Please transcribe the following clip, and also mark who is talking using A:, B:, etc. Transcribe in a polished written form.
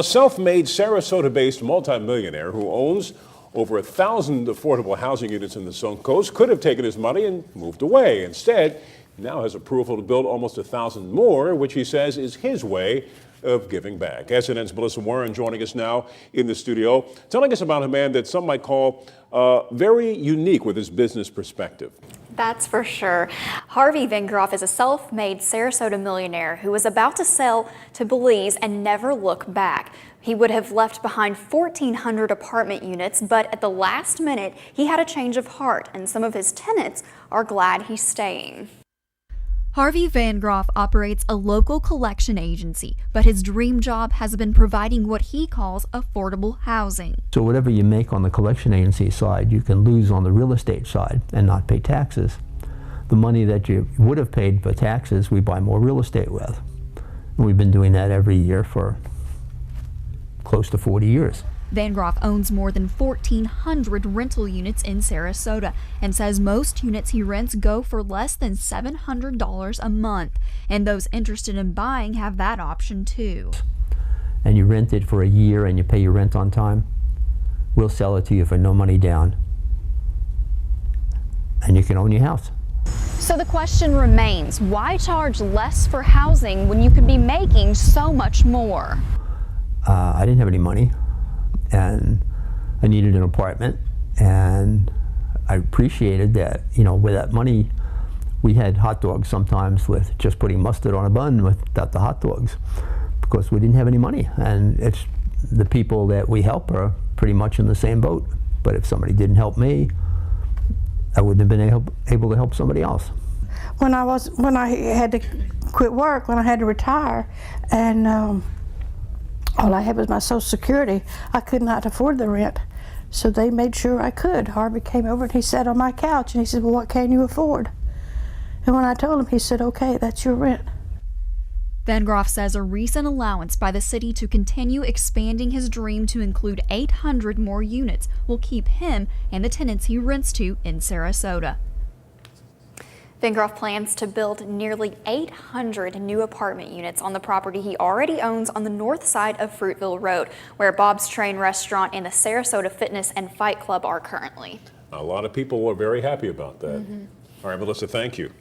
A: A self-made Sarasota-based multimillionaire who owns over 1,000 affordable housing units in the Suncoast could have taken his money and moved away. Instead, he now has approval to build almost 1,000 more, which he says is his way of giving back. SNN's Melissa Warren joining us now in the studio, telling us about a man that some might call very unique with his business perspective.
B: That's for sure. Harvey Van Groff is a self-made Sarasota millionaire who was about to sell to Belize and never look back. He would have left behind 1,400 apartment units, but at the last minute, he had a change of heart, and some of his tenants are glad he's staying.
C: Harvey Van Groff operates a local collection agency, but his dream job has been providing what he calls affordable housing.
D: So whatever you make on the collection agency side, you can lose on the real estate side and not pay taxes. The money that you would have paid for taxes, we buy more real estate with. And we've been doing that every year for close to 40 years.
C: Van Groff owns more than 1,400 rental units in Sarasota and says most units he rents go for less than $700 a month. And those interested in buying have that option too.
D: And you rent it for a year and you pay your rent on time, we'll sell it to you for no money down. And you can own your house.
B: So the question remains, why charge less for housing when you could be making so much more?
D: I didn't have any money, and I needed an apartment, and I appreciated that, you know, with that money, we had hot dogs sometimes with just putting mustard on a bun without the hot dogs, because we didn't have any money. And it's the people that we help are pretty much in the same boat. But if somebody didn't help me, I wouldn't have been able to help somebody else.
E: When I had to quit work, when I had to retire, and all I had was my Social Security, I could not afford the rent. So they made sure I could. Harvey came over and he sat on my couch and he said, well, what can you afford? And when I told him, he said, okay, that's your rent.
C: Van Groff says a recent allowance by the city to continue expanding his dream to include 800 more units will keep him and the tenants he rents to in Sarasota.
B: Van Groff plans to build nearly 800 new apartment units on the property he already owns on the north side of Fruitville Road, where Bob's Train Restaurant and the Sarasota Fitness and Fight Club are currently.
A: A lot of people were very happy about that. All right, Melissa, thank you.